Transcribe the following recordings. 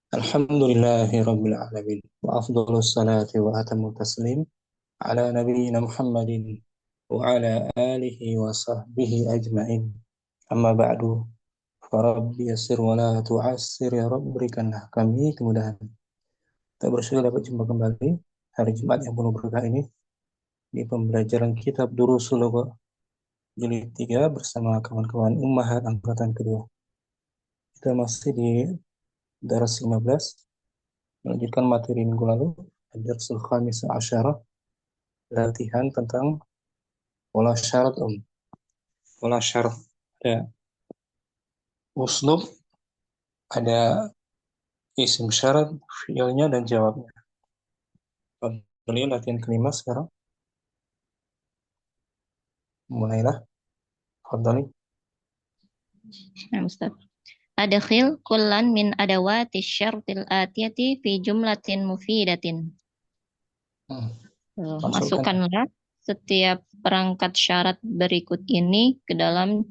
Alhamdulillahi Rabbil Alamin. Wa afdalus salati wa atamu taslim ala nabiyyina Muhammadin wa ala alihi wa sahbihi ajma'in. Amma ba'du. Farabbi yassir wa la tu'assir ya Rabb, berikanlah kami kemudahan. Kita bersyukur dapat jumpa kembali hari Jumat yang penuh berkah ini di pembelajaran kitab Durusul Lugha jilid 3 bersama kawan-kawan Ummahat angkatan kedua. Kita masih di daras 15, melanjutkan materi minggu lalu, ad-darsul khamis asyara, latihan tentang pola syarat pola syarat. Ada uslub, ada isim syarat, fiilnya dan jawabnya. Kembali latihan kelima sekarang. Mulailah. Fadhali. Nah, Ustaz. Adkhil kullan min adawati syartil atiyati fi jumlatin mufidatin. Masukkan Masukkanlah setiap perangkat syarat berikut ini ke dalam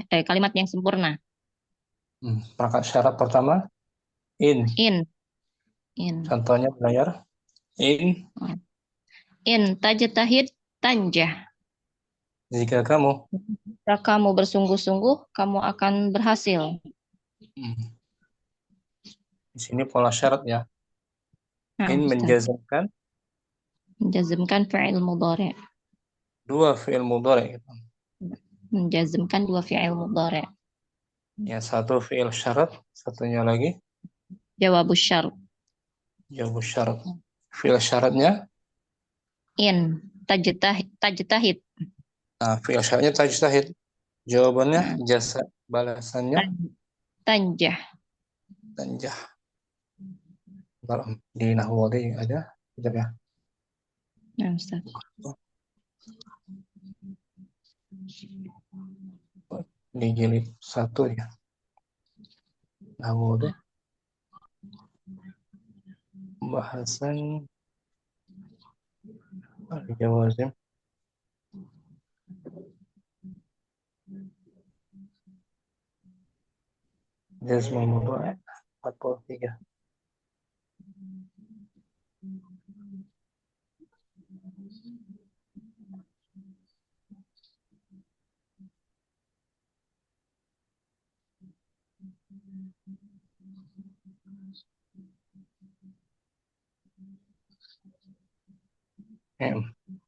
kalimat yang sempurna. perangkat syarat pertama, in. In. Contohnya belajar. In tajtahid tanjah. Jika kamu bersungguh-sungguh, kamu akan berhasil. Di sini pola syarat ya. In menjazmkan fi'il mudhari'. Dua fi'il mudhari'. Menjazmkan dua fi'il mudhari'. Ya, satu fi'il syarat, satunya lagi jawabus syarat. Jawabus syarat. Fi'il syaratnya in tajtahid. Nah, fi'il syaratnya tajtahid. Jawabannya jasa, balasannya tanjah. Di nahwu ada, tidak ya? Nah, Ustaz. Di jilid 1 ya. Nahwu bahasan al-jawazim. Jazmul mudhari' 43.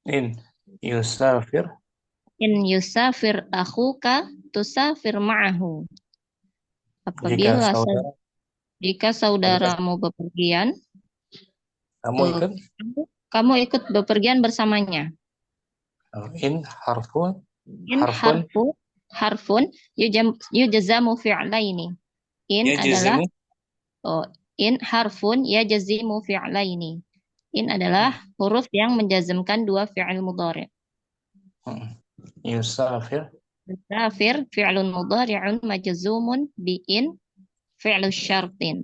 In yusafir. In yusafir akhuka tusafir ma'ahu. Apabila jika saudaramu bepergian, kamu ikut bepergian bersamanya. In harfun. Harfun yujzamu fi'laini. In adalah in harfun yajzimu fi'laini. In adalah huruf yang menjazmkan dua fi'il mudhari'. Yusafir fi'lun mudhari'un majzumun bi in fi'lu syarti.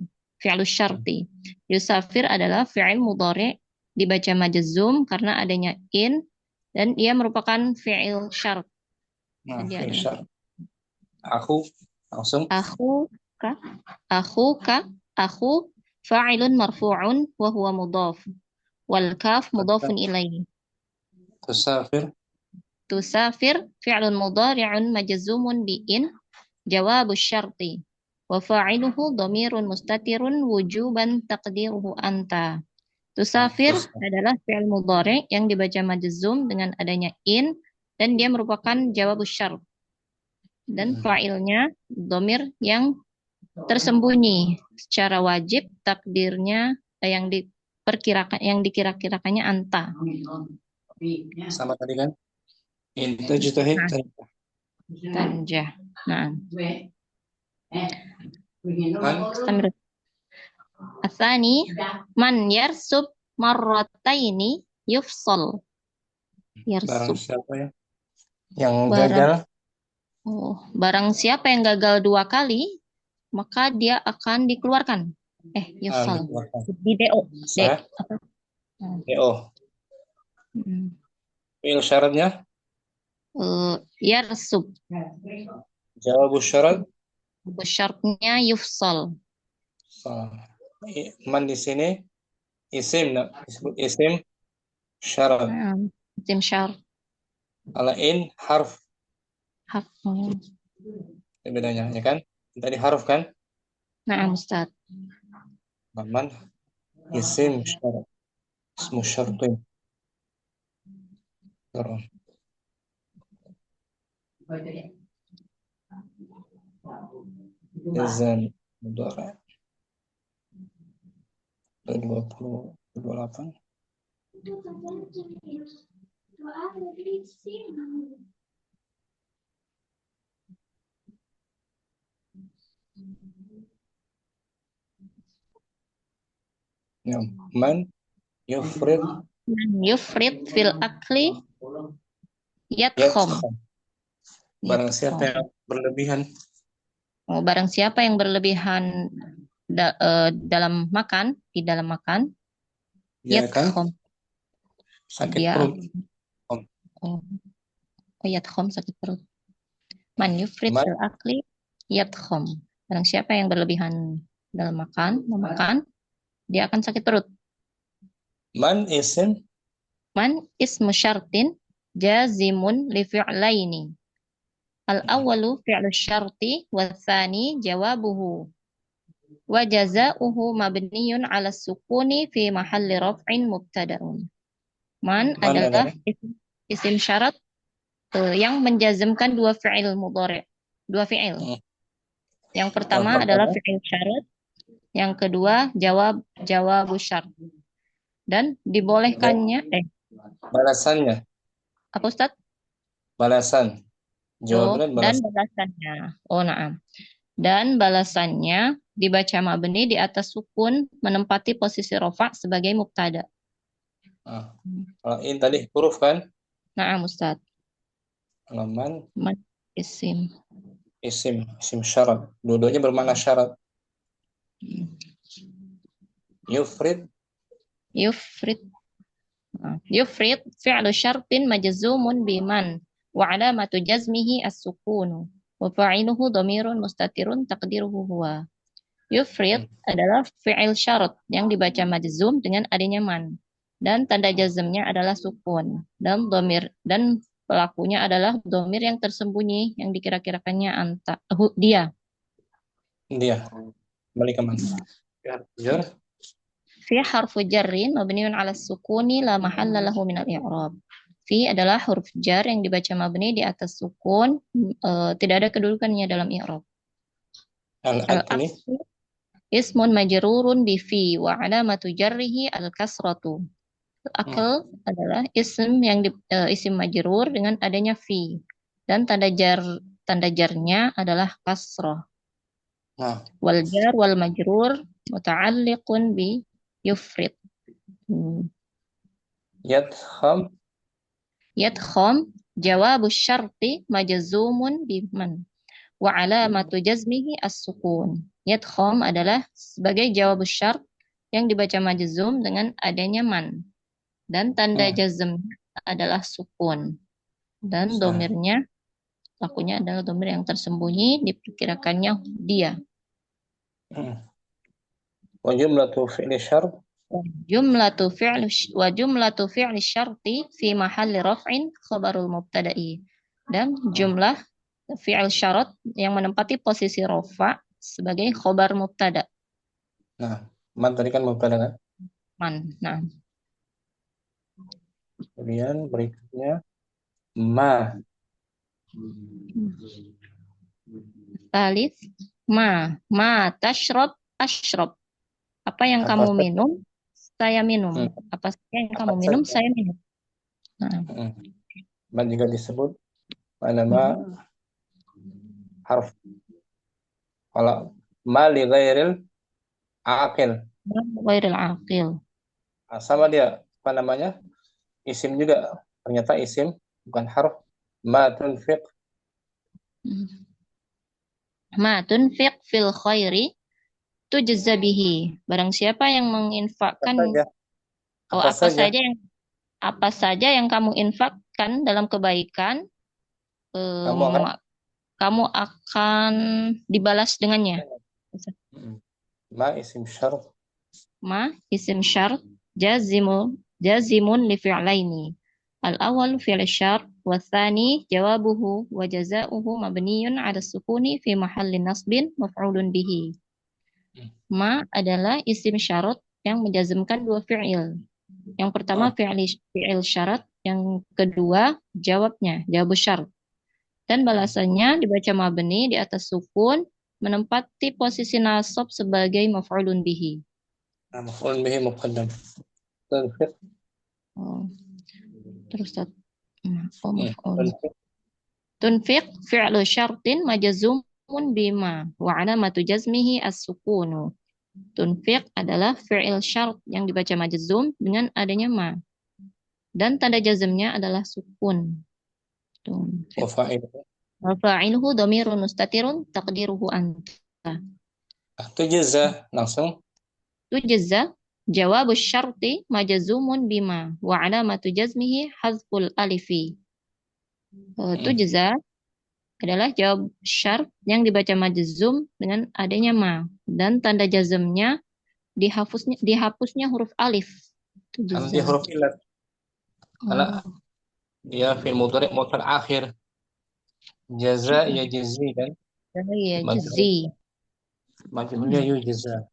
Yusafir adalah fi'il mudhari' dibaca majzum karena adanya in dan ia merupakan fi'il syart. Aku langsung. Akhu fa'ilun marfu'un wa huwa mudhaf. Wal kaf mudhafun ilaihi. Tusafir fi'lun mudhari'un majzumun bi in jawabus syarti. Wa fa'iluhu dhamirun mustatirun wujuban taqdiruhu anta. Tusafir adalah fi'il mudhari' yang dibaca majzum dengan adanya in dan dia merupakan jawabus syart. Dan fa'ilnya dhamir yang tersembunyi secara wajib, takdirnya yang dikira-kirakannya anta. Sama tadi kan? In tajtahid tanjah. Nah. Asani man yarsub marrataini yufsal. Barang siapa ya yang gagal? Barang siapa yang gagal 2 kali, maka dia akan dikeluarkan. Yufsal. Di DO. DO. Fi'il syaratnya? Yarsub. Jawabus syarat? Syaratnya yufsal. Man di sini isim, nah, disebut isim syarat. Naam. Isim syar. Kalau in harf, Haf. itu bedanya, ya kan? Tadi harf kan? Naam, Ustaz. Nah, man isim syarat, ismu syartin. Terus, izan mudhari 28. Ya, man yufrid Man yufrid fil akli yadkhom. yadkham. Barang siapa Yadkhom. yang berlebihan, Oh, barang siapa yang berlebihan dalam makan, di dalam makan, dia akan yadkhom. sakit Dia perut. oh, yadkhom sakit perut. Man yufrid Man, fil akli yadkhom. Barang siapa yang berlebihan dalam memakan, dia akan sakit perut. man isim Man ismu syartin jazimun li fi'laini. Al-awwalu fi'lu syarti wa tsani jawabuhu. Wa jazaohu mabniyun 'ala sukuni fi mahalli raf'in mubtada'un. Man man adalah adalah isim syarat yang menjazmkan dua fi'il mudhari', dua fi'il. mm, Yang yang pertama adalah pertama fi'il syarat, yang kedua jawabu syarat. Dan dan dibolehkannya balasannya, apa Ustaz? balasan Oh, jawaban dan dan balasan. balasannya. Oh, na'am. Dan balasannya dibaca mabni di atas sukun menempati posisi rofa sebagai mubtada. Nah, kalau in tadi huruf kan, Na'am Ustaz. kalau man Man isim. isim syarat. Dua-duanya bermakna syarat. Yufrid Yufrid. Yufrid fi'lu syartin majzumun biman wa alamatu jazmihi as-sukunu wa fa'iluhu dhamirun mustatirun taqdiruhu huwa. Yufrid mm, adalah fi'il syarat yang dibaca majzum dengan adanya man dan tanda jazmnya adalah sukun dan dhamir dan pelakunya adalah dhamir yang tersembunyi yang dikira-kirakannya dia. dia balik ke man. Ya, jar Fi harfu jarrin mabniun 'ala sukuni la mahalla lahu min al-i'rab. Fi adalah huruf jar yang dibaca mabni di atas sukun, tidak ada kedudukannya dalam i'rab. al-akli Al-akli ismun majrurun bi fi wa alamatu jarrihi al-kasratu. mm, Al-akl adalah isim majrur dengan adanya fi dan tanda jarnya adalah kasrah. nah Wal jar wal majrur muta'alliqun bi yufrid. Hmm. yadkham Yadkham jawabu syarti majzumun biman wa alamatu jazmihi as-sukun. Yadkham adalah sebagai jawab syart yang dibaca majzum dengan adanya man dan tanda mm, jazmnya adalah sukun dan bisa domirnya lakunya adalah domir yang tersembunyi diperkirakannya dia. mm. Wa jumlatu fi'li syart Jumlatu fi'li wa jumlatu fi'li syarti fi mahalli raf'in khabarul mubtada'i. Dan mm. jumlah fi'il syarat yang menempati posisi rofa sebagai khobar mubtada. Nah, man tadi kan mubtada kan. Man. Nah, Kemudian berikutnya ma Alif tashrab ashrab. Apa yang apa kamu saja minum? Saya minum. Apa saja yang apa kamu minum? saja Saya minum. Nah, man juga disebut nama harf. Kalau ma li ghairil aqil. ghairil aqil. Nah, sama dia apa namanya? Isim juga. Ternyata isim bukan harf. Ma tunfiq Ma tunfiq fil khairi tujza bihi. Barang siapa yang apa menginfakkan saja? oh Apa saja? apa saja yang kamu infakkan dalam kebaikan, Kamu akan kamu akan dibalas dengannya. ma isim syarf ما اسم شرط جازم جازم لفعلين. الأول فعل الشرط والثاني جوابه وجزاؤه مبني على السكون في محل نصب مفعول به. Ma adalah isim syarat yang menjazmkan dua fi'il. Yang pertama Ah, fi'il syarat, yang kedua jawabnya, jawab syarat. Dan balasannya dibaca mabni di atas sukun menempati posisi nasab sebagai maf'ulun bihi. مفعول به مقدم. تنفق. Oh, terus oh, maf'ul. تنفق. Tunfiq fi'lu syartin majzumun bima wa alamatu jazmihi as-sukunu. Tunfiq adalah fi'il syarat yang dibaca majzum dengan adanya ma. Dan tanda jazmnya adalah sukun. Tunfiq. وفاعله. Wa fa'iluhu dhamirun mustatirun taqdiruhu anta. تجزى langsung. Tujza jawabus syarti majzumun bima wa alamatu jazmihi hazful alifi. Tujza adalah jawab syarat yang dibaca majzum dengan adanya ma, dan tanda jazmnya dihapusnya huruf alif. Karena dia Tujza. huruf ilat. Karena Oh, dia fi'il mudhari mutlaq akhir. Jaza ya jazi kan. ya Majhul. jazi. Majhulnya yujza.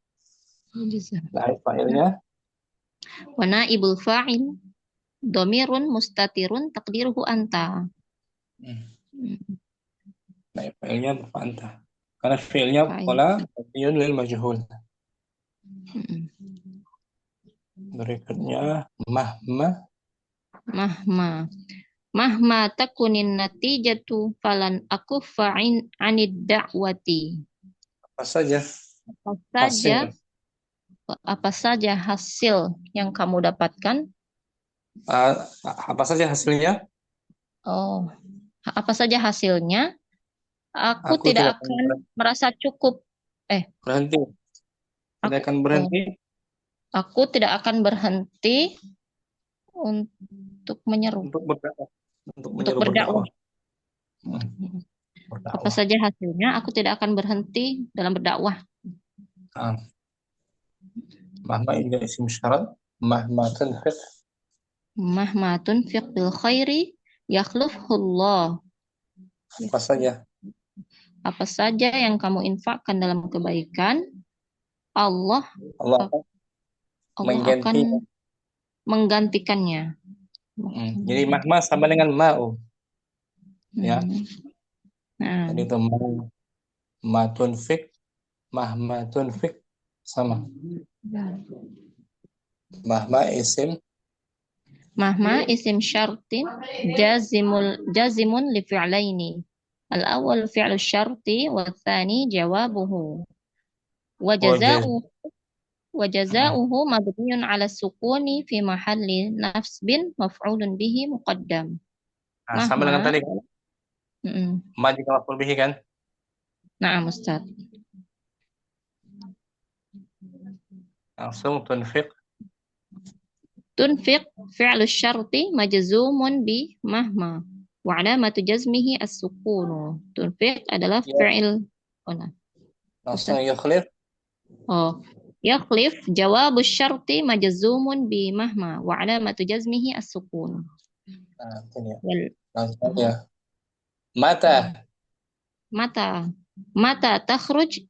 Tujza. Nah, fa'ilnya. Wa naibul fa'il dhamirun mustatirun taqdiruhu anta. Nah, fa'ilnya berfa'antah. Karena fi'ilnya Fa'il. pola mabniun lil majhul. Mm. Berikutnya mahma. Mahma. Mahma takunin natijatu falan akuffa anid da'wati. Apa saja Apa saja, hasil. apa saja hasil yang kamu dapatkan? Ah, apa saja hasilnya? Oh, apa saja hasilnya? Aku Aku tidak tidak akan akan merasa cukup. Eh, berhenti. Tidak aku, akan oh, berhenti aku tidak akan berhenti untuk menyeru, untuk berdakwah. Untuk untuk menyuruh berdakwah. berdakwah. Hmm, Apa berdakwah. saja hasilnya, aku tidak akan berhenti dalam berdakwah. Ah, mahma ini isim syarat. Mahma tunfiq. Mahma tunfiq bil khairi yakhlufhullah. Apa saja. Apa saja yang kamu infakkan dalam kebaikan, Allah Allah akan Allah akan mengganti. menggantikannya. Jadi mahma sama dengan ma'u. Ya. Hmm. Nah, Jadi itu ma tunfiq. Mahma tunfiq sama. Mahma isim. mahma isim syartin jazimun li fi'laini. Al-awwal fi'lu syarti wa tsani jawabuhu. Wa Wajaz. jaza'u wa jaza'uhu mabniun 'ala sukuni fi mahalli nasbin maf'ulun bihi muqaddam. Nah, sama Mahma. dengan tadi kan. Mm-mm. Ma jika maf'ul bihi kan. Na'am Ustaz. Langsung tunfiq. Tunfiq fi'lu syarti majzumun bi mahma wa alamatu jazmihi as-sukunu. Tunfiq adalah Ya, fi'il. Oh, nah, langsung Ustaz. yukhlif. Oh, yakhlif jawabu syarti majzumun bi mahma wa alamatu jazmihi as-sukun. Nah, ini ya. Wal Langsung oh, ya. Mata. mata mata takhruj.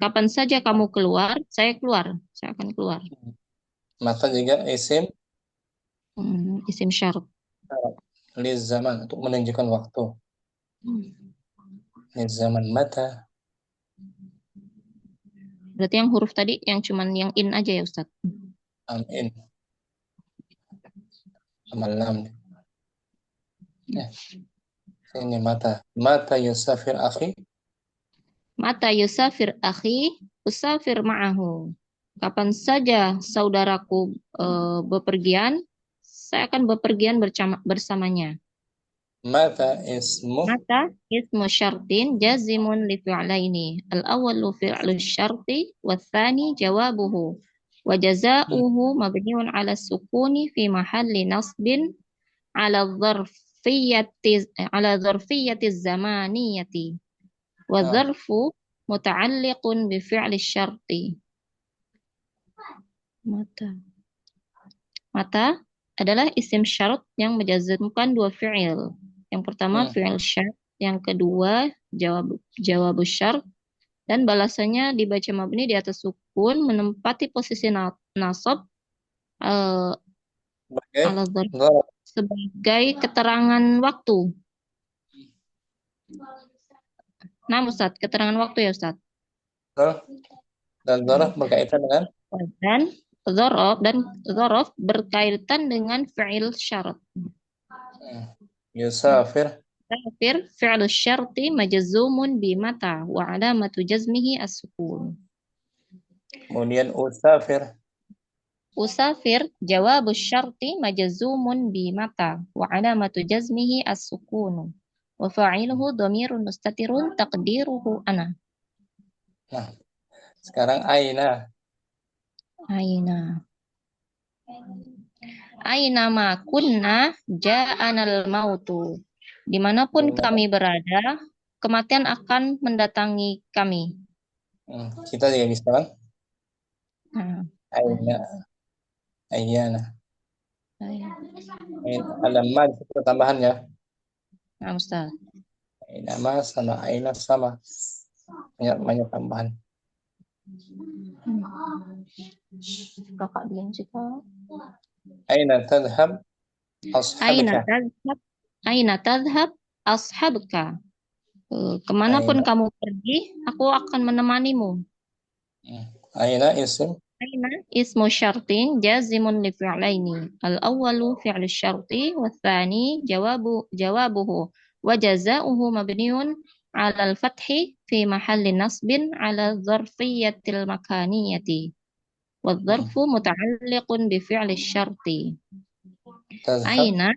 Kapan saja kamu keluar, saya keluar. Saya akan keluar. Mata juga isim Isim syarat. liz zaman untuk menunjukkan waktu. Liz zaman mata. Berarti yang huruf tadi yang cuman yang in aja ya Ustaz. In. Sama lam. Ya. Ini mata. Mata yusafir akhi. Mata yusafir akhi, usafir ma'ahu. Kapan saja saudaraku bepergian, saya akan bepergian bersamanya. Mata ismu. Mata ismu syartin jazimun li fi'laini. Al-awwalu fi'lu syarti wa tsani jawabuhu. Wa jaza'uhu mabniun 'ala sukuni fi mahalli nasbin 'ala dzarfiyyati 'ala dzarfiyyati zamaniyati. Wa Nah, dzarfu muta'alliqun bi fi'li syarti. Mata. Mata adalah isim syarat yang menjazmkan dua fi'il. Yang pertama Hmm. fi'il syarat, yang kedua jawab syarat, dan balasannya dibaca mabni di atas sukun menempati posisi nasab eh, Sebagai ala dzarf zarf. sebagai keterangan waktu. Nah, Ustaz, keterangan waktu ya, Ustaz. Zarf. Dan zarf berkaitan dengan Dan dzaraf berkaitan dengan fi'il syarat. yusafir. Kafir fi'il syarti majzumun bi mata wa alamatu jazmihi as-sukun. Kemudian usafir. Usafir jawab syarti majzumun bi mata wa alamatu jazmihi as-sukun. Wa fa'iluhu dhamirun mustatirun taqdiruhu ana. Nah, sekarang aina. Aina. Aina ma kunna ja'anal mautu. Dimanapun kami berada, kematian akan mendatangi kami. Kita juga bisa kan? Nah, Aina. Aiyana. saya. Ada ma di situ tambahan ya. Nah, Ustaz. Aina ma sama aina sama. Banyak tambahan. Kakak diam sih, Kak. Aina tadhhab Aina ashabika. tadhhab? Aina tadhhab ashabuka? Kemanapun Aina. kamu pergi, aku akan menemanimu. Aina isim. Aina ismu syartin jazimun li fi'laini. Al-awwalu fi'lu syarti wa tsani jawabuhu wa jazauhu mabniun 'ala al-fathi fi mahalli nasbin 'ala dzarfiyyatil makaniyati. Wa dzarfu muta'alliqun bi fi'li syarti. Tadhhab. Aina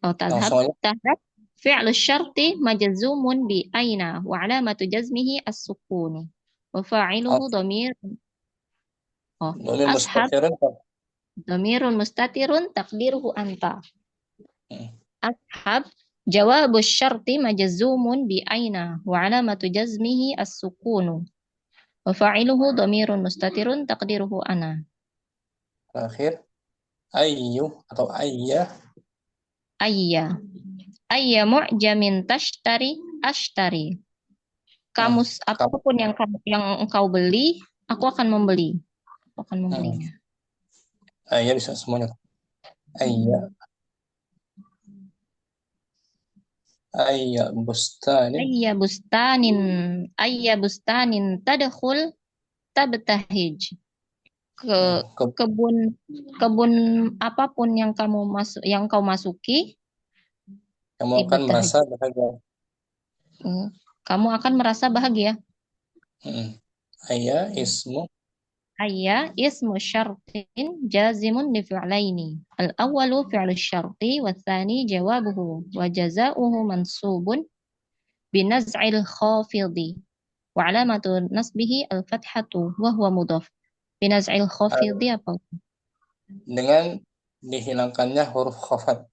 Langsung aja. تذهب فعل الشرط مجزوم بأين وعلامة جزمه السكون وفاعله Domir أصحب mustatirun. ضمير مستتر تقديره أنت أصحب جواب الشرط مجزوم بأين وعلامة جزمه السكون وفاعله ضمير مستتر تقديره أنا Terakhir. Ayyu atau ayya. أي أي معجم تشتري أشتري. Kamus Kamu. apapun yang engkau beli, aku akan membeli. Aku akan membelinya. Ayya bisa semuanya. Ayya. Ayya bustanin. Ayya ayya bustanin tadkhul tabtahij. Ke Ke, kebun kebun apapun yang kau masuki, kamu akan ibtahij. merasa bahagia. Kamu akan merasa bahagia. Ayya ismu. Ayya ismu syartin jazimun li fi'laini. Al-awwalu fi'lu syarti wa tsani jawabuhu wa jazauhu mansubun binaz'il khafidi wa alamatu nasbihi al-fathatu wa huwa mudhaf. Binaz'il khafidi apa? Dengan dihilangkannya huruf khafat.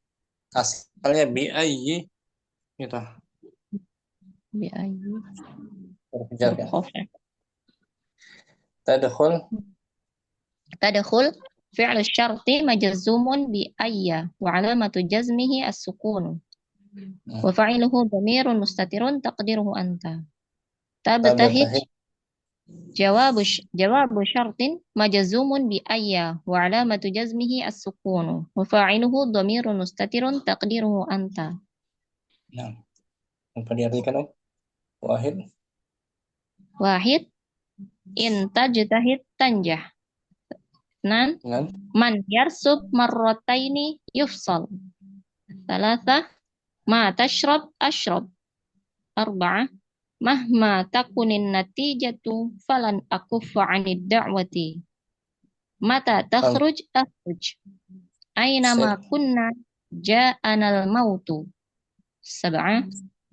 Asalnya bi ayyi gitu. Bi ayyi Huruf jar huruf kan. khafat. Tadkhul. Tadkhul fi'lu syarti majzumun bi ayya wa alamatu jazmihi as-sukun wa fa'iluhu dhamirun mustatirun taqdiruhu anta. Tabtahij Tabtahij. jawabu syartin majzumun bi ayya wa alamatu jazmihi as-sukun wa fa'iluhu dhamirun mustatirun taqdiruhu anta. Nah, apa diartikan Om? Wahid. Wahid in tajtahid tanjah. Nan Dengan man yarsub marrataini yufsal. Thalatha ma tashrab ashrab. Arba'ah mahma takunin natijatu falan akuffa 'anid da'wati. Mata takhruj akhruj. Aina ma Sir. kunna ja'anal mautu. Sab'ah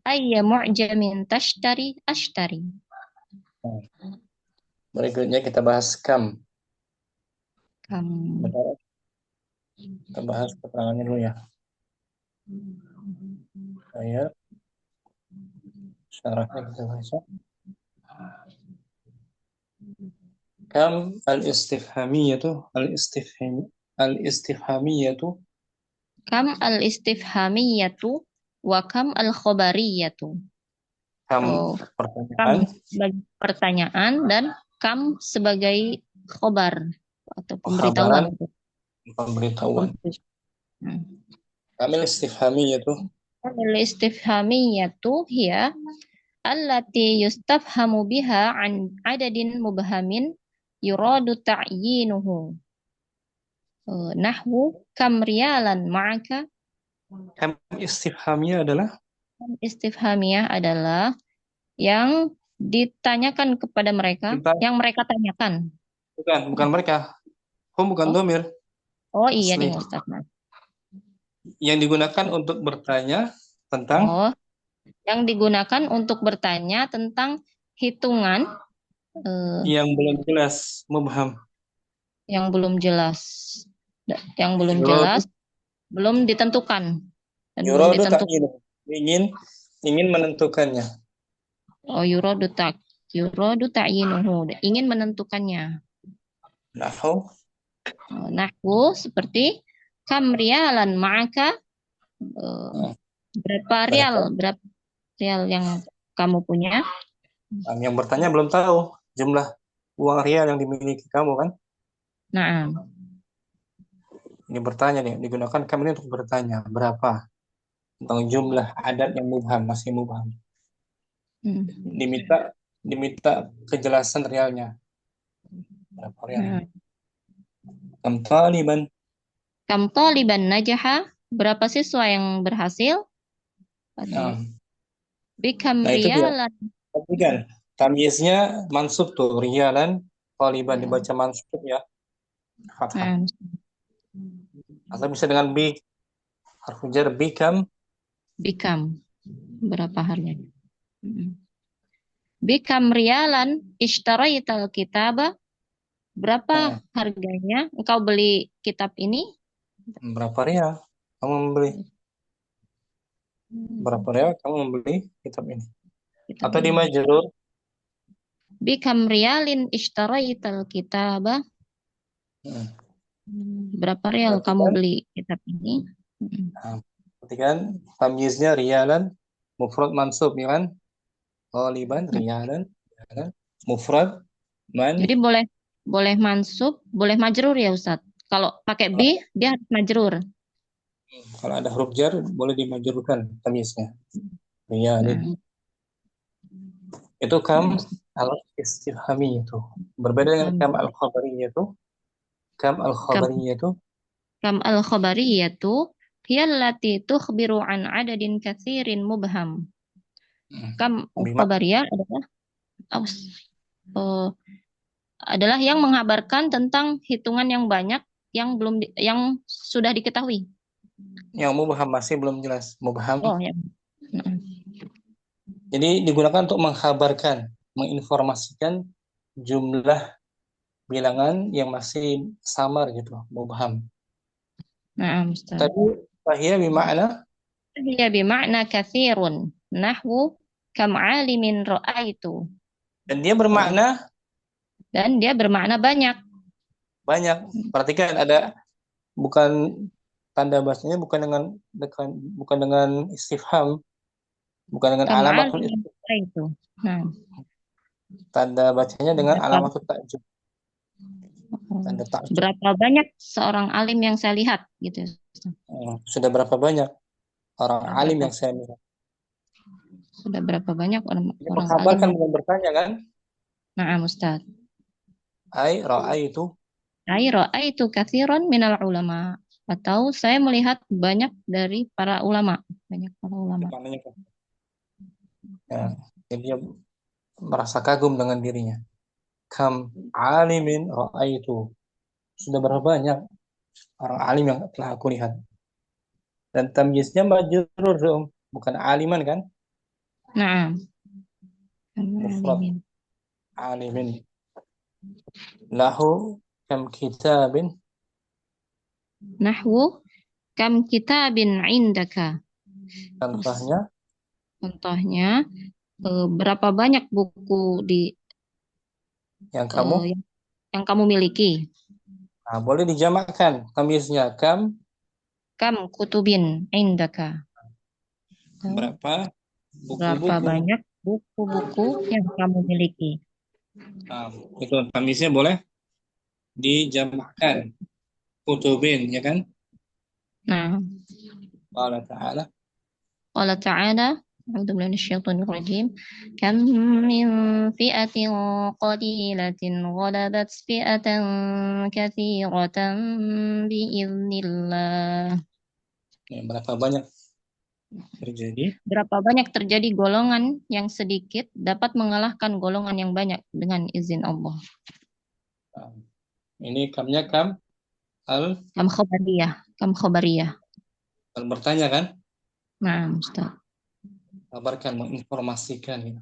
ayya mu'jamin tashtari ashtari. Nah, berikutnya kita bahas kam. Kam. Kita bahas keterangannya dulu ya. Ayat syarahnya kita baca. Kam al-istifhamiyatu al-istifhamiyatu Kam al-istifhamiyatu wa kam al-khobariyatu. kam Oh, kam pertanyaan, sebagai pertanyaan dan kam sebagai khobar atau pemberitahuan. khabaran, pemberitahuan. Hmm. Kam al-istifhamiyatu Al-istifhamiyatu hiya allati yustafhamu biha an adadin mubhamin yuradu ta'yinuhu. Nahwu kam riyalan ma'aka. kam istifhamiyah adalah Istifhamiyah adalah yang ditanyakan kepada mereka, kita yang mereka tanyakan. bukan mereka. Bukan Oh, domir oh iya asli nih Ustaz. Nah. yang digunakan untuk bertanya tentang Oh, yang digunakan untuk bertanya tentang hitungan eh, yang belum jelas, mubham. yang belum jelas, yang belum Yuradu, jelas, belum ditentukan dan belum yuradu ditentukan. ta'yin. Ingin menentukannya. Oh, yuradu ta'yinuhu, ingin menentukannya. Nahu, Nahwu seperti kam rialan ma'aka, eh, berapa? berapa rial yang kamu punya. Yang bertanya belum tahu jumlah uang real yang dimiliki kamu kan? Nah, Ini bertanya nih, digunakan kam ini untuk bertanya berapa tentang jumlah adat yang mubham, masih mubham. Diminta diminta kejelasan realnya. Berapa nah. realnya? Kam taliban. Kam taliban najaha, berapa siswa yang berhasil? Atau Nah, bikam nah itu dia. rialan. Tapi kan tamyiznya mansub tuh, rialan, taliban Ya. dibaca mansub ya, fathah. Nah, Atau bisa dengan bi, harfu jar bikam. bikam, berapa harganya? Bikam rialan ishtaraital kitaba, berapa Nah, harganya engkau beli kitab ini? berapa real kamu membeli? Berapa real kamu membeli kitab ini? Kitab Atau di ini. majrur, Bikam rialin ishtaraital kitaba, hmm, berapa rial berarti kamu kan, beli kitab ini? nah, berarti kan tamyiznya rialan, mufrad mansub ya kan? Taliban, rialan, rialan, mufrad man. Jadi boleh boleh mansub, boleh majrur ya Ustadz. Kalau pakai bi, Kalau dia harus majrur. kalau ada huruf jar boleh dimajrurkan tamyiznya. Rialin. Nah, Itu kam al istifhami itu. Berbeda dengan kam al khabari itu. Kam al kam, khabari itu kam al-khabariyatu hiya allati tukhbiru an adadin katsirin mubham. Kam bimak al-khabariyah adalah eh, adalah yang menghabarkan tentang hitungan yang banyak yang belum yang sudah diketahui. yang mubham masih belum jelas. Mubham. Oh ya. Nah, Jadi digunakan untuk menghabarkan, menginformasikan jumlah bilangan yang masih samar gitu, mubham. nah, Ustaz. Tadi fahiyah bimakna Hiya bimakna katsirun. Nahwu kam alimin ra'aitu. dan dia Oh, bermakna dan dia bermakna banyak. banyak. Perhatikan ada bukan tanda bahasanya bukan dengan istifham, bukan dengan Kam alamatul alimin ra'aitu. Nah, tanda bacanya dengan berapa, alamatul takjub, tanda takjub. berapa banyak seorang alim yang saya lihat gitu. Sudah berapa banyak orang Sudah alim berapa yang saya lihat. sudah berapa banyak orang Ini orang alim mengkabarkan yang. bukan bertanya kan? Nah, Ustaz. Ai itu Ai ra'aitu katsiran minal ulama, atau saya melihat banyak dari para ulama, banyak para ulama. maknanya kan? Ya, jadi dia merasa kagum dengan dirinya. Kam alimin itu sudah berapa banyak orang alim yang telah aku lihat. Dan tamyiznya majrur dong, bukan aliman kan? Nah, Mufrad alimin. alimin. Lahu kam kitabin. Nahwu kam kitabin indaka. Contohnya Contohnya, berapa banyak buku di yang kamu eh, yang yang kamu miliki. Nah, boleh dijamakkan tamyiznya. Kam kutubin indaka. Atau Berapa berapa buku-buku. banyak buku-buku yang kamu miliki. Nah, itu tamyiznya boleh dijamakkan. Kutubin, ya kan? Nah, Allah Ta'ala. Allah Ta'ala, أعوذ بالله من الشيطان الرجيم كم من فئة قليلة غلبت فئة كثيرة بإذن الله. Ya, berapa banyak terjadi? Berapa banyak terjadi golongan yang sedikit dapat mengalahkan golongan yang banyak dengan izin Allah. Nah, ini kamnya kam al, Kam khobariyah, kam khobariyah. al bertanya kan? Nah, Ustaz. Kabarkan, menginformasikan. Ya.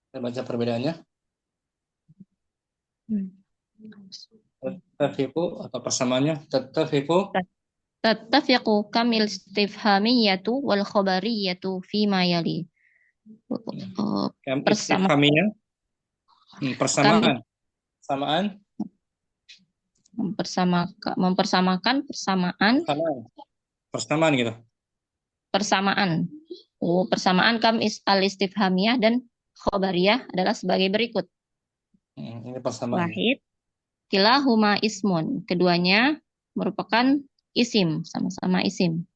Kita baca perbedaannya. Hmm. Tattafiqu atau persamaannya. Tattafiqu. تتفق كم الاستفهامية والخبرية فيما يلي. Kam Bersama istifhamiyah. kami Persamaan. Persamaan. mempersamakan persamaan Persamaan. Persamaan gitu. persamaan. Persamaan kam al istifhamiyah dan khobariyah adalah sebagai berikut. Ini persamaannya. Wahid, kilahuma ismun. Keduanya merupakan isim, sama-sama isim.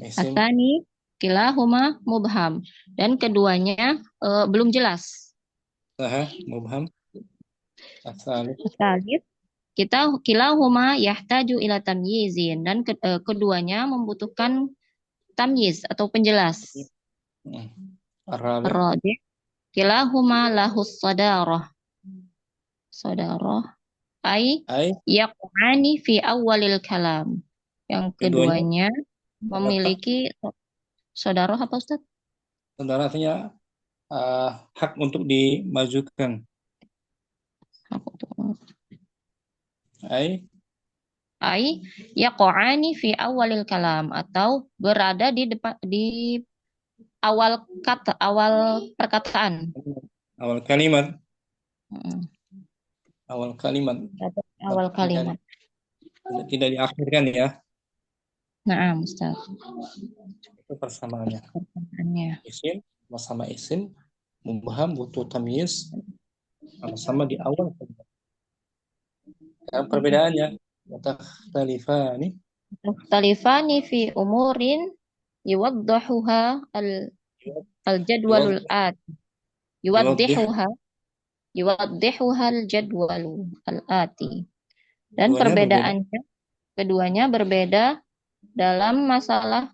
Isim. Atsani, kilahuma mubham. Dan keduanya belum jelas. Mubham. Asalif. Tsalits, kita kilahuma yahtaju ila tamyizin. Dan keduanya membutuhkan tamyiz atau penjelas. Arabi. Rabi, kilahuma lahus sadarah. Sadarah ay Ai. yaqani fi awalil kalam. Yang Keduanya keduanya apa? memiliki sadarah apa Ustaz? Saudara artinya hak untuk dimajukan. Ai. Ay yaqani fi awalil kalam atau berada di depan di awal kata, awal perkataan. Awal kalimat. Mm, Awal kalimat. berada di awal kalimat. Tidak diakhirkan ya. Nah, Ustaz. Itu persamaannya. Pertanyaannya. Isim sama isim. Mubham butuh tamyiz. Sama-sama di awal kalimat. Sekarang perbedaannya. Mutakhthalifani. Mukhtalifani fi umurin yuwaddahuha al-jadwalul at. Yuwaddih. Yuwaddihuha yuwaddihuha al-jadwalu al-ati. Dan Keduanya berbeda. keduanya berbeda dalam masalah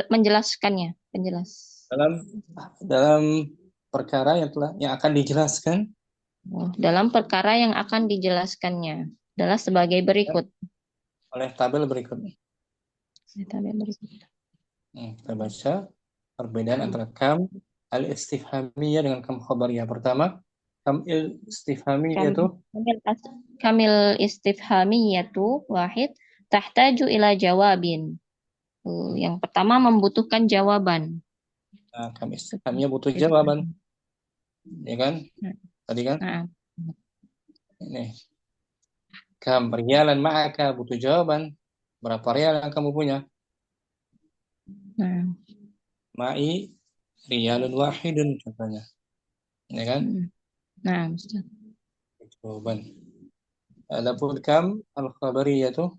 menjelaskannya, penjelas. Dalam dalam perkara yang akan dijelaskan Dalam perkara yang akan dijelaskannya adalah sebagai berikut. oleh tabel berikut. Tabel berikut. Kita baca perbedaan antara kam al-istifhamiyah dengan kam khabariyah. Pertama, kam al-istifhamiyah itu Kamil istifhamiyatu wahid tahtaju ila jawabin. Yang pertama membutuhkan jawaban. kam istifhamiyah butuh jawaban. Ya kan? Tadi kan? Nah, Ini. Kam riyalan ma'aka butuh jawaban. Berapa rial yang kamu punya? nah. Ma'i riyalun wahidun contohnya. Ya kan? Nah, Ustaz. Jawaban. Adapun kam al-khabariyah itu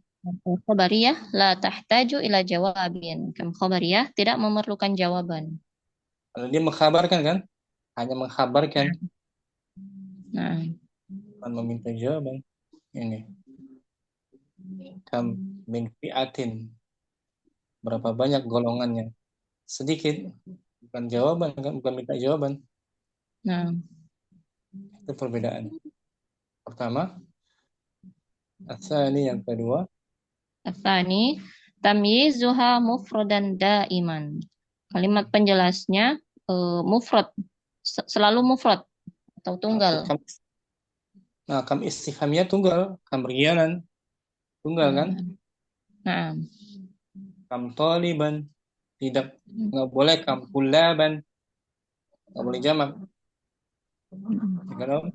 Khabariyah la tahtaju ila jawabin. Kam khabariyah tidak memerlukan jawaban. kalau dia mengkhabarkan kan? Hanya mengkhabarkan. Nah, Bukan meminta jawaban. Ini. Kam min fi'atin. Berapa banyak golongannya? Sedikit. Bukan jawaban kan? Bukan minta jawaban. nah. Itu perbedaan. Pertama. Asani yang kedua. Asani tamyizuha mufradan daiman. Kalimat penjelasnya mufrad, selalu mufrad atau tunggal. Kam istifhamiyah tunggal. Kam riyalan. Tunggal kan? Nah. Kam taliban. Tidak. Nggak boleh kam kullaban. Nggak boleh jamak. Kalau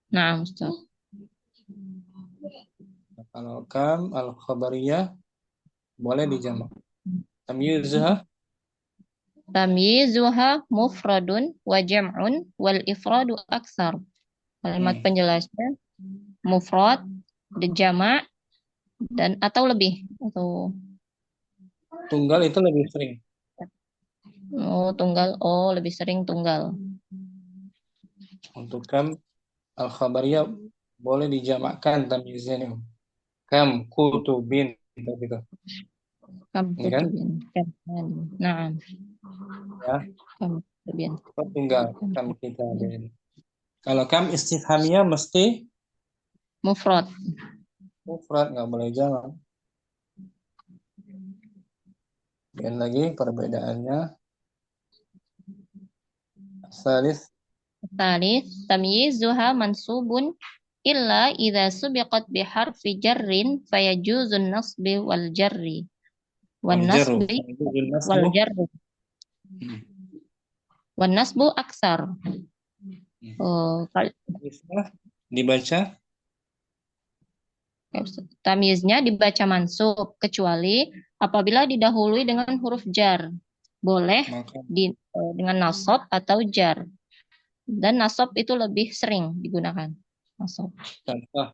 Nah, Ustaz. kalau kam al-khabariyah boleh dijamak. Tamyizha Tamyizuha mufradun wa jam'un wal ifradu aksar. Kalimat hmm, penjelasnya mufrad, jamak, dan atau lebih atau tunggal itu lebih sering. tunggal. Oh, lebih sering tunggal. Untuk kam al-khabariyah boleh dijamakkan tamyiznya nih. Kam kutubin gitu. Kam Ini kan kutubin. Kam. Nah, ya, kam kutubin. itu tunggal Kam kam kutubin. kitabin. Kalau kam istifhamiyah mesti Mufrad. mufrad, nggak boleh jamak. Dan lagi perbedaannya salis Thalith, tamyizuha mansubun illa idza subiqat biharfi jarrin fayajuzun nasbi wal jarri. Wan wal jaru. nasbi Wal wal nasbu. jarri. Hmm. Wan nasbu aksar. Hmm. Oh, Bisa dibaca tamyiznya dibaca mansub kecuali apabila didahului dengan huruf jar. Boleh maka dengan nasab atau jar. Dan nasab itu lebih sering digunakan. Nasab. contoh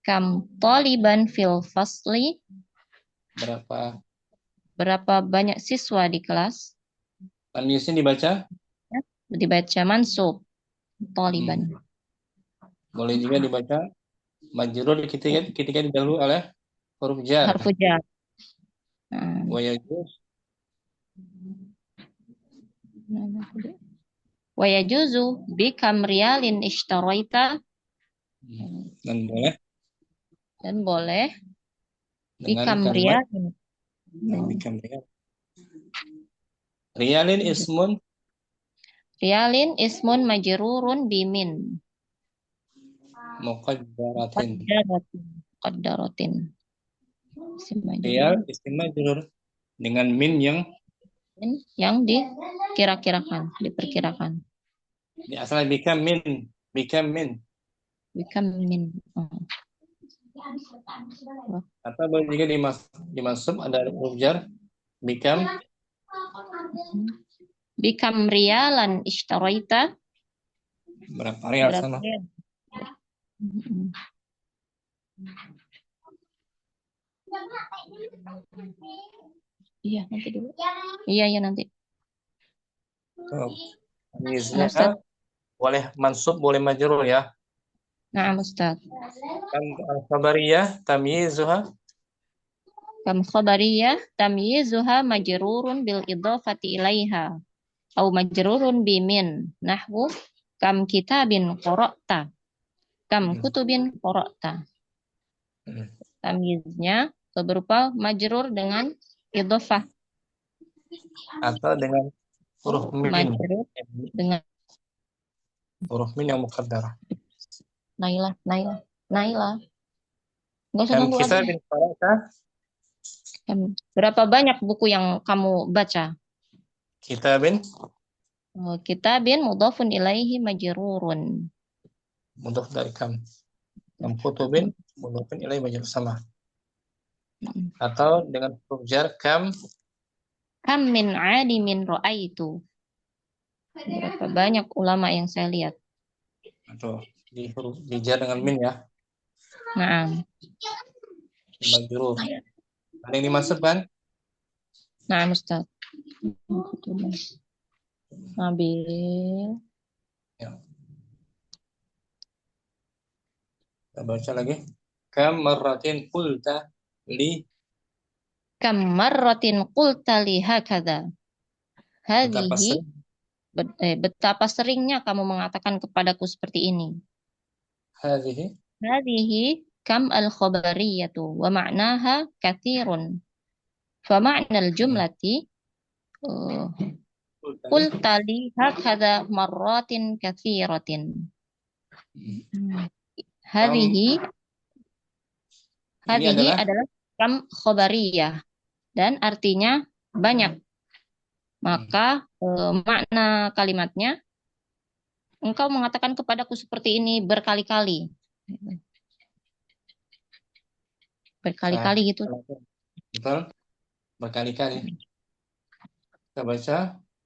Kam taliban fil fasli. berapa Berapa banyak siswa di kelas? tamyiznya dibaca. Ya, dibaca mansub. Taliban. Hmm. Boleh juga dibaca majrur ketika didahului oleh huruf jar. Harfu jar. Nah, Wa yajuz wa yajuzu bikam riyalin ishtaraita. dan boleh Dan boleh dengan bikam kalimat riyalin. bikam riyal. Riyalin ismun Riyalin ismun majrurun bimin. muqaddaratin. Qaddaratin. Qaddaratin. Isim Riyal majrur. isim majrur dengan min yang Yang dikira-kirakan, diperkirakan. di asalnya bikam min Bikam min. Oh. atau boleh juga dimasuk ada huruf jar bikam Bikam riyalan ishtaraita. berapa riyal Berapa sama. riyal? Iya, nanti dulu. Iya, iya nanti. Tuh. Tamyiznya Nah, Ustaz. boleh mansub boleh majrur ya. Nah, Ustaz. Kam al-khabariyah tamyizuha Kam khabariyah tamyizuha majrurun bil idhafati ilaiha. Au majrurun bimin. Nahwu kam kitabin qara'ta. Kam kutubin qara'ta. Tamyiznya berupa majrur dengan idhofah. atau dengan huruf min Majrur dengan yang muqaddarah. Naila, Naila, Naila. Enggak usah Kam ganggu kita adiknya. bin qara'ta Berapa banyak buku yang kamu baca? kitabin Kitabin mudhafun ilaihi majrurun. mudhaf dari kam kutubin mudhafun ilaihi majrur sama atau dengan huruf jar kam Kam min alimin ra'aitu. Berapa banyak ulama yang saya lihat. atau di jar dengan min ya Nah, majrur. Ada yang dimasukkan nah Ustaz. Nabil. ya. Kita baca lagi kam marratin qulta li Kam marratin qulta li hakadha. betapa Hadhihi sering betapa seringnya kamu mengatakan kepadaku seperti ini. hadhihi Hadhihi kam al-khabariyatu wa ma'naha katsirun. Fa ma'nal jumlati qulta li qulta li hakadha marratin katsiratin. kam Hadhihi ini hadhihi adalah adalah kam khabariyah dan artinya banyak. Maka makna kalimatnya engkau mengatakan kepadaku seperti ini berkali-kali. Sah. Berkali-kali gitu. Betul. Berkali-kali. Kita baca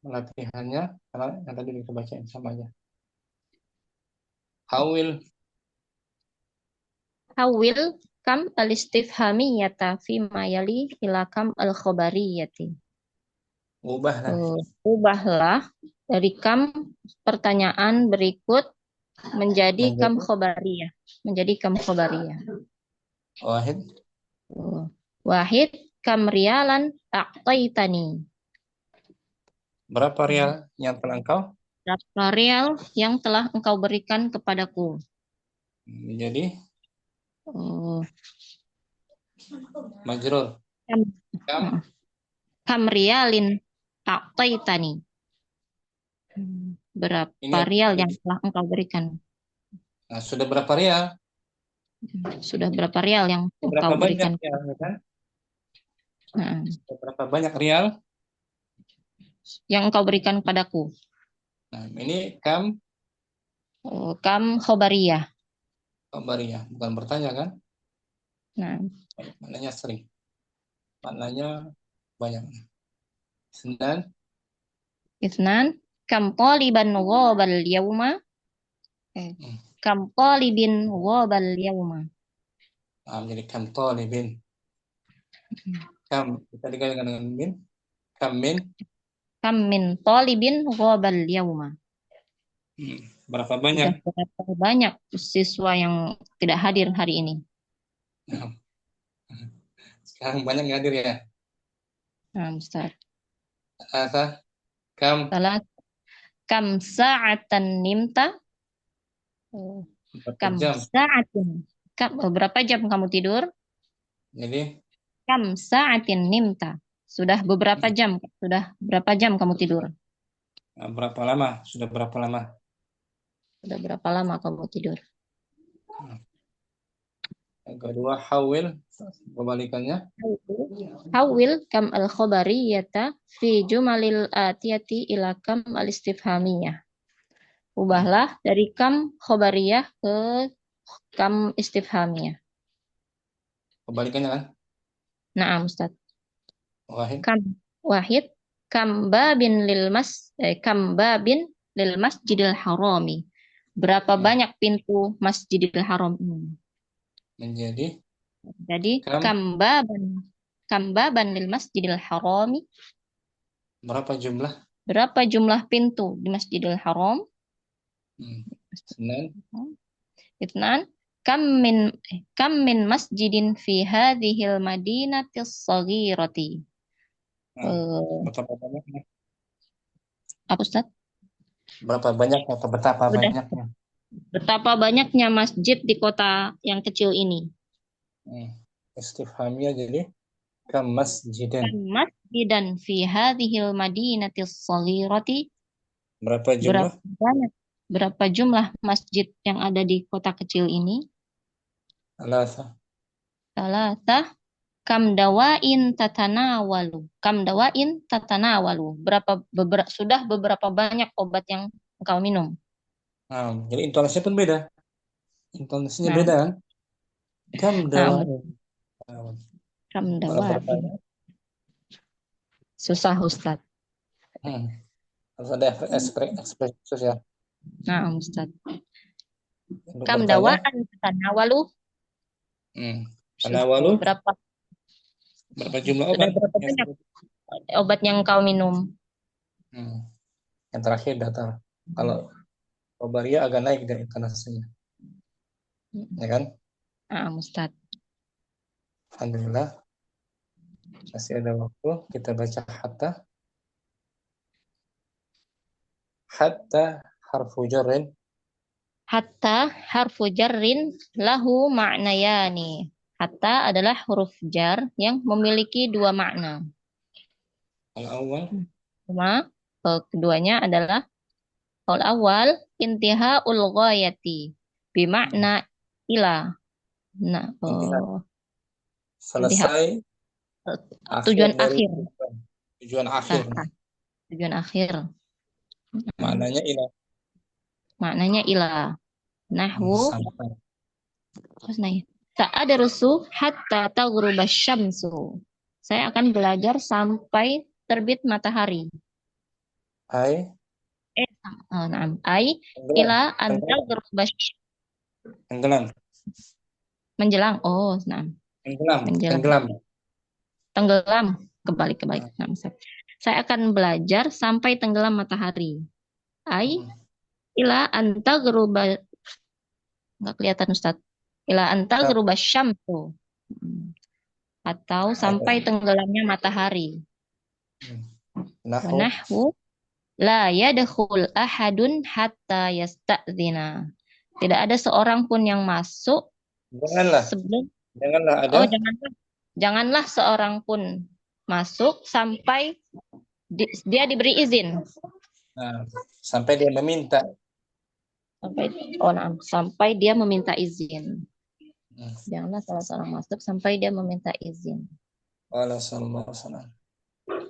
latihannya karena yang tadi kita bacain sama aja. Hawil. Hawil kam al-istifhamiyata fima yali ila kam al-khobariyati. Ubahlah. Ubahlah dari kam pertanyaan berikut menjadi kam Menjadi khobariyah. Menjadi kam khobariyah. wahid. Wahid kam rialan a'taitani. Berapa rial yang telah engkau? Berapa rial yang telah engkau berikan kepadaku? Menjadi Oh, majrur. kam, Kam. kam rialin a'taitani. Berapa Ini rial yang telah engkau berikan? nah, sudah berapa rial? Sudah berapa rial yang Berapa engkau banyak berikan? ya, kan? Nah, Berapa banyak rial? yang engkau berikan kepadaku. Nah, ini kam Kam khobariyah. kabariyah, bukan bertanya kan? Nah, Maknanya sering. Maknanya banyak. Sembilan. isnan kam taliban ghabal yauma. Kam talibin ghabal yauma. Nah, menjadi kam talibin. Kam kita diganti dengan min. Kam min. Kam min talibin ghabal yauma. Berapa banyak? Sudah berapa banyak siswa yang tidak hadir hari ini? Nah, sekarang banyak yang hadir ya. Nah, Ustaz. Asa kam Salah. Kam sa'atan nimta? berapa Kam jam? sa'atin. Berapa jam kamu tidur? Jadi Kam sa'atin nimta. Sudah beberapa jam? Sudah berapa jam kamu tidur? berapa lama? Sudah berapa lama? Sudah berapa lama kamu tidur? Yang kedua hawil, kebalikannya. Hawil kam al-khobariyata fi jumalil atiyati ila kam al-istifhamiyah. Ubahlah dari kam khobariyah ke kam istifhamiyah. Kebalikannya kan? Nah, Ustaz. Wahid. Wahid kam babin kam babin lil masjidil harami. Berapa banyak pintu Masjidil Haram ini? Menjadi Jadi kam kam baban lil Masjidil Harami. berapa jumlah? Berapa jumlah pintu di Masjidil Haram? Senin. Itnan kam min masjidin fi hadhil madinatis saghirati. Betapa banyaknya? Apa Ustaz? Berapa banyak atau betapa Udah. banyaknya? Betapa banyaknya masjid di kota yang kecil ini. Istifhamiyah jadi kam masjidan. Kam masjidan fi hadhil madinatis saghirati. Berapa jumlah? Berapa jumlah masjid yang ada di kota kecil ini? Alasa. Salatah kam dawain tatanawalu. Kam dawain tatanawalu. Sudah beberapa banyak obat yang engkau minum. Nah, jadi intonasinya pun beda. Intonasinya Nah, beda kan? Kam dawain. kam Kalau dawain. bertanya, Susah Ustaz. harus ada ekspresi khusus ya. Nah, Ustaz. Untuk Kam bertanya, dawaan tatanawalu. Tanawalu, Berapa berapa jumlah sudah obat? berapa banyak obat yang engkau minum? Yang terakhir datar. Kalau Kobaria agak naik dari intonasinya. Ya kan? Ah, Ustaz. Alhamdulillah. Masih ada waktu. Kita baca hatta. Hatta harfu jarrin. Hatta harfu jarrin lahu ma'nayani. Hatta adalah huruf jar yang memiliki dua makna. Al-awwal. Keduanya adalah awal intihaul ghayati bimakna ila. Nah, Selesai tujuan dari akhir. tujuan akhir. Tujuan akhir. Maknanya ila. maknanya ila. Nahwu Sampai. husnaya. Sa'adrusu hatta taghruba syamsu. Saya akan belajar sampai terbit matahari. Hai, Naam. Ai tenggelam, ila an tenggelam, taghruba tenggelam, menjelang. Oh, naam. tenggelam, Menjelang. tenggelam. Tenggelam. Kebalik. Ah, Naam. Saya akan belajar sampai tenggelam matahari. Ai hmm. ila an taghruba nggak kelihatan Ustaz. Ila an Tak, taghruba syamsu. Hmm. Atau sampai ada. tenggelamnya matahari. Hmm. Wa Nahu, nahwu la yadkhul ahadun hatta yasta'zina. Tidak ada seorang pun yang masuk janganlah, sebelum janganlah ada. oh janganlah seorang pun masuk sampai dia diberi izin. Nah, sampai dia meminta. Sampai dia meminta izin. Hmm. Janganlah salah seorang masuk sampai dia meminta izin. Wala sallallahu alaihi wasallam.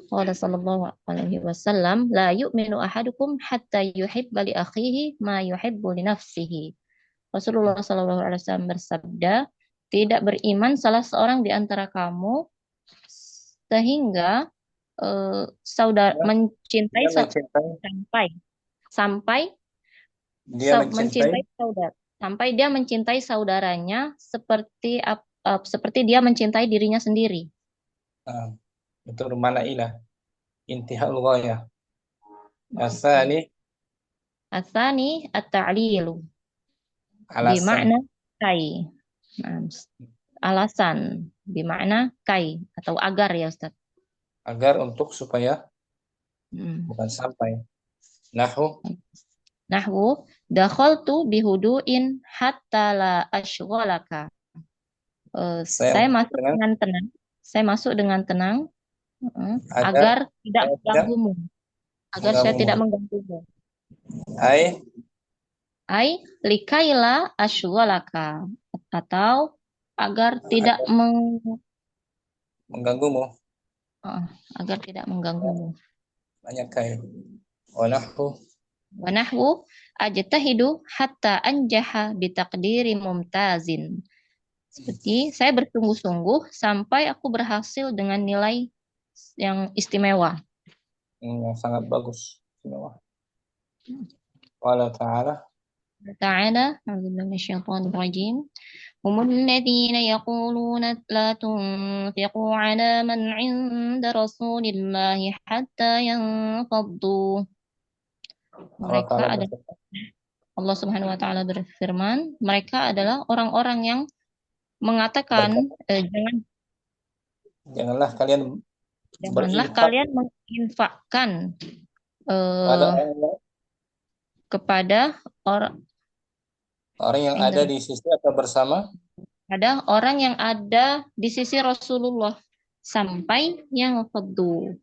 Qala sallallahu alaihi wasallam, la yu'minu ahadukum hatta yuhibba li akhihi ma yuhibbu li nafsihi. Rasulullah sallallahu alaihi wasallam bersabda, tidak beriman salah seorang di antara kamu sehingga saudara Ya, mencintai dia mencintai, sampai sampai dia mencintai. mencintai saudara sampai dia mencintai saudaranya seperti dia mencintai dirinya sendiri. Nah, itu mana ilah. Intihal ghayah. Asani Asani at-ta'lilu alasan bimakna kai. Nah, alasan bimakna kai atau agar ya Ustaz. agar untuk supaya Hmm. bukan sampai. Nahu, Nahwu dakhaltu bihuduin hatta la ashghalaka. saya Saya masuk masuk dengan dengan tenang. Saya masuk dengan tenang agar agar tidak saya tidak mengganggumu. Agar saya mengganggumu. tidak mengganggumu. Hai, Ai likaila ashghalaka atau agar tidak agar mengganggumu. uh, agar tidak mengganggumu. Banyak kai. Wanahu, Wa nahwu ajtahidu hatta anjaha bitaqdiri mumtazin. Seperti saya bersungguh-sungguh sampai aku berhasil dengan nilai yang istimewa. yang sangat bagus. Wala ta'ala. تعالى أعوذ بالله من الشيطان الرجيم هم الذين يقولون لا تنفقوا على من عند رسول الله حتى ينفضوا. Allah Mereka Ta'ala adalah berfirman, Allah Subhanahu wa taala berfirman, mereka adalah orang-orang yang mengatakan berkata, janganlah kalian janganlah berinfak kalian menginfakkan pada eh, kepada orang orang yang ada di sisi atau bersama. ada orang yang ada di sisi Rasulullah sampai yang fadu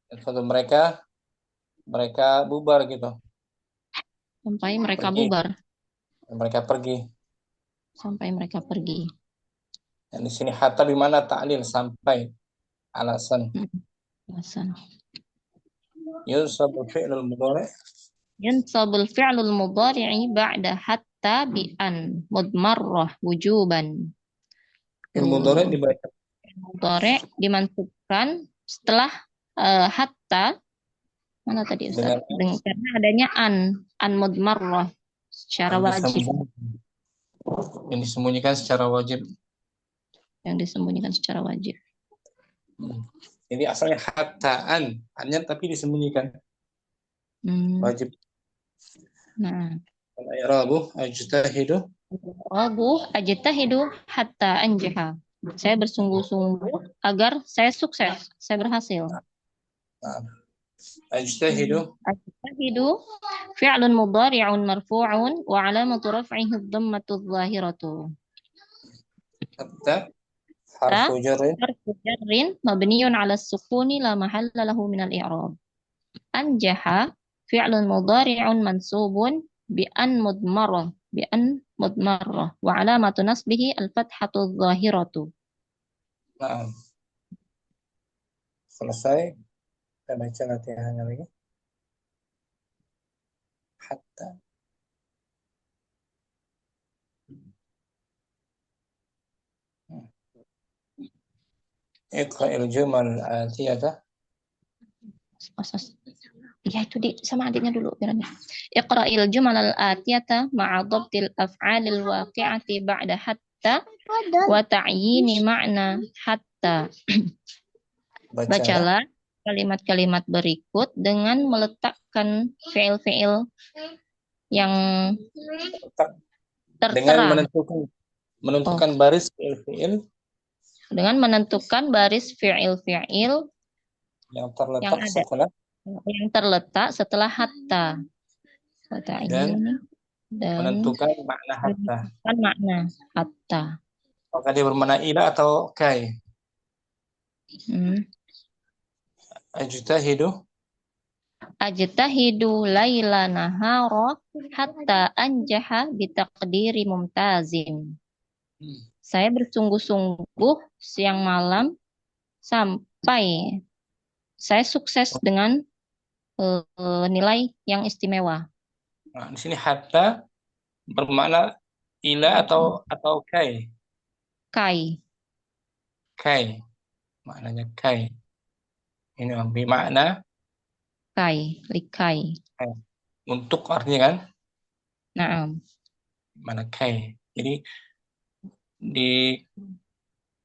Dan suatu mereka bubar gitu, sampai mereka pergi. bubar Dan mereka pergi. sampai mereka pergi. Dan di sini hatta di mana ta'lil sampai alasan. Alasan. Yunsabu fi'lul mudhari' Yansabul fi'lul mudhari'i ba'da hatta bi an mudmarrah wujuban. fi'il mudhari' dibaca Mudhari' dimansubkan setelah hatta mana tadi Ustaz? dengan Karena adanya an mudmarrah secara yang wajib disembunyikan secara wajib. yang disembunyikan secara wajib. Jadi asalnya hattaan, hanya tapi disembunyikan wajib. Nah, Al-i'rabu ajtahidu Rabu ajtahidu hatta anjaha. Saya bersungguh-sungguh agar saya sukses, saya berhasil. ajtahidu Ajtahidu fi'lun mudhari'un marfu'un wa 'alamatu raf'ihi ad-dhammatu adh-dhahiratu. hatta harfu jarrin Harfu jarrin mabniun 'ala as-sukuni la mahalla lahu min al-i'rab. Anjaha fi'lun mudhari'un mansubun bi an mudmarrah wa 'alamatu nasbihi al-fathatu adh-dhahiratu. Nah, selesai. Kita baca latihannya lagi. Hatta Iqra'il jumal atiyata. Ya itu sama adiknya dulu biar Iqra'il jumal al-atiyata ma'a dhabtil af'alil waqi'ati ba'da hatta wa ta'yini ma'na hatta. Bacalah Bacalah kalimat-kalimat berikut dengan meletakkan fi'il-fi'il yang dengan tertera. menentukan baris fi'il-fi'il Dengan menentukan baris fi'il-fi'il yang yang terletak ada, setelah yang terletak setelah hatta. Wa dan ta'yini dan menentukan makna hatta. menentukan makna hatta. Apakah dia bermakna ila atau kai? Hmm. Ajtahidu. Ajtahidu laila nahara hatta anjaha bitaqdiri mumtazin. Saya bersungguh-sungguh siang malam sampai saya sukses dengan nilai yang istimewa. Nah, di sini hatta bermakna ila atau kai? Kai, Kai. Maknanya kai. Ini bermakna kai, likai. kai. Untuk artinya kan? Nah, Mana kai. Jadi di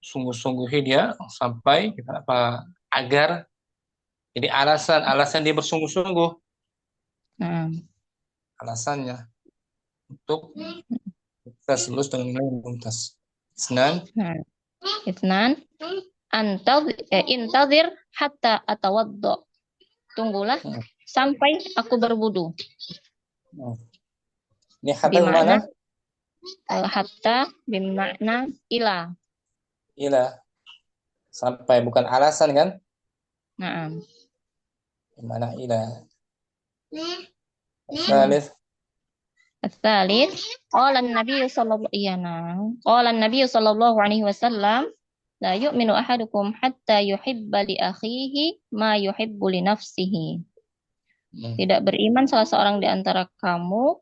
sungguh-sungguhi dia sampai apa agar jadi alasan dia bersungguh-sungguh nah, alasannya untuk kita lulus dengan nilai yang mumtaz. Senan nah. Itnan, intazir hatta atawaddo. Tunggulah sampai aku berwudu. ini hatta Bimana bermakna hatta bimakna ila. ila sampai bukan alasan kan? Nah, Mana ila. Salis الثالث قال النبي صلى الله قال النبي صلى الله عليه وسلم لا يؤمن أحدكم حتى يحب لأخيه ما يحب لنفسه. Tidak beriman salah seorang di antara kamu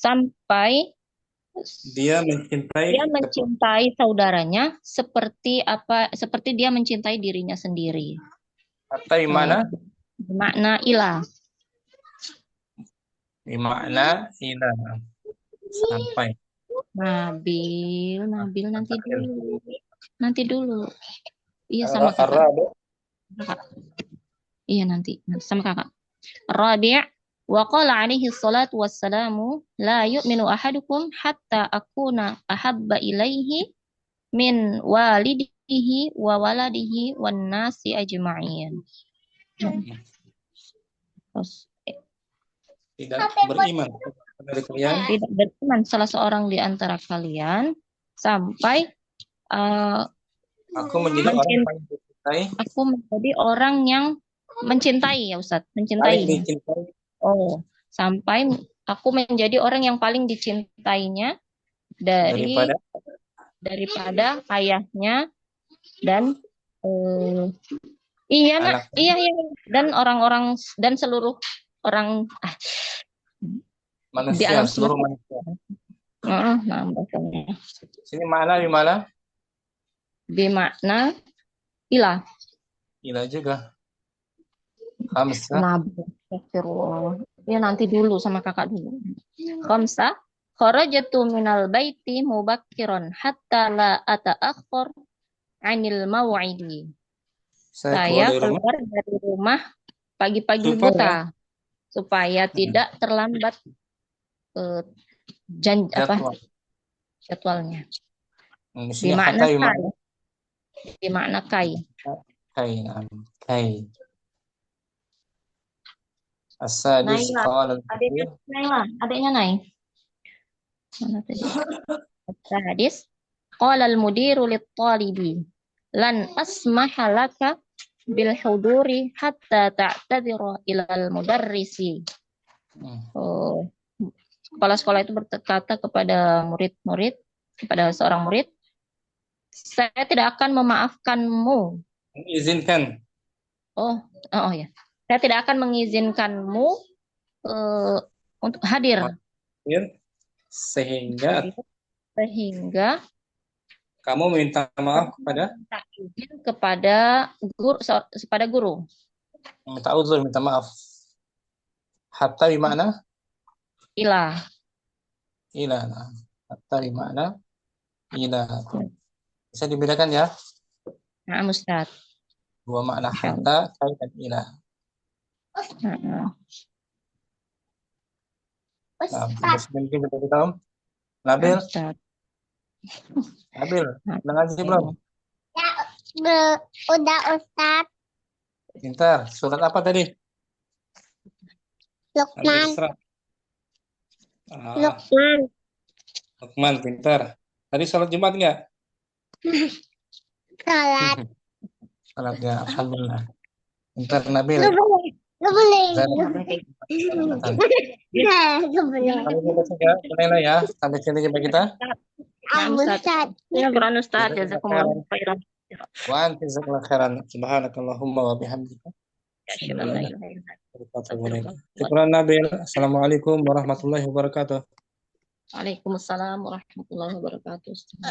sampai dia mencintai saudaranya seperti dia mencintai dirinya sendiri. Atau mana? Makna ilah. Makna ilah sampai. Nabil nanti dulu. Iya sama kakak. Iya nanti sama kakak. Rabi' wa qala alaihi salatu wassalamu la yu'minu ahadukum hatta akuna ahabba ilaihi min walidihi wa waladihi wan nasi ajma'in. Tidak beriman dari kalian. Tidak beriman salah seorang di antara kalian sampai aku menjadi orang yang paling mencintai. Aku menjadi orang yang mencintai ya Ustadz, mencintai. Oh, sampai aku menjadi orang yang paling dicintainya daripada ayahnya dan iya nak, iya dan orang-orang dan seluruh orang manusia, di alam seluruh manusia. Nah, bahasanya. Sini makna di mana? Di makna ilah. Ilah juga. Khamsah. Nah, ya nanti dulu sama kakak dulu. Khamsah. Kharajatu minal baiti mubakkiran hatta la ata'akhkhar 'anil maw'idi. Saya keluar dari rumah pagi-pagi buta supaya tidak terlambat jadwalnya. Di makna kai. Kai. As-sadis qala adiknya naik. Mana tadi? As-sadis qala al-mudiru lit-talibi lan asmaha laka bil huduri hatta ta'tadhira ila al-mudarrisi. Kepala sekolah itu berkata kepada murid-murid, kepada seorang murid, saya tidak akan memaafkanmu. Mengizinkan. Oh ya. Saya tidak akan mengizinkanmu untuk hadir. Sehingga Kamu minta maaf kepada, Minta izin kepada guru. minta uzur, minta maaf. Hatta bimana Ilah. ila. Nah, hatta bimana ila. Bisa dibedakan ya? Nah, Ustaz. Dua makna Insya Allah. hatta, kai dan ila. Nah, Nah, mungkin kita tahu. nah, Nabil, Ustaz. Nabil, Nah, udah ngaji belum? Udah Ustaz. Pintar. Surat apa tadi? Nabil Lukman. Isra. Ah, Lukman. Lukman, pintar. Tadi sholat Jumat nggak? Salat. Sholat ya, alhamdulillah. Pintar Nabil. Gak boleh. Gak boleh. Zat. Gak boleh. Sampai jumpa saja, bolehlah ya. Sampai sini jumpa kita. nah, Ustaz. Ustaz. Syukran Ustaz. Jazakumullah khairan. Wa anta jazakallahu khairan. Subhanakallahumma wa bihamdika. Asyhadu an la ilaha illa anta, astaghfiruka. Syukran Nabil. Assalamualaikum warahmatullahi wabarakatuh. Waalaikumsalam warahmatullahi wabarakatuh. Ustaz.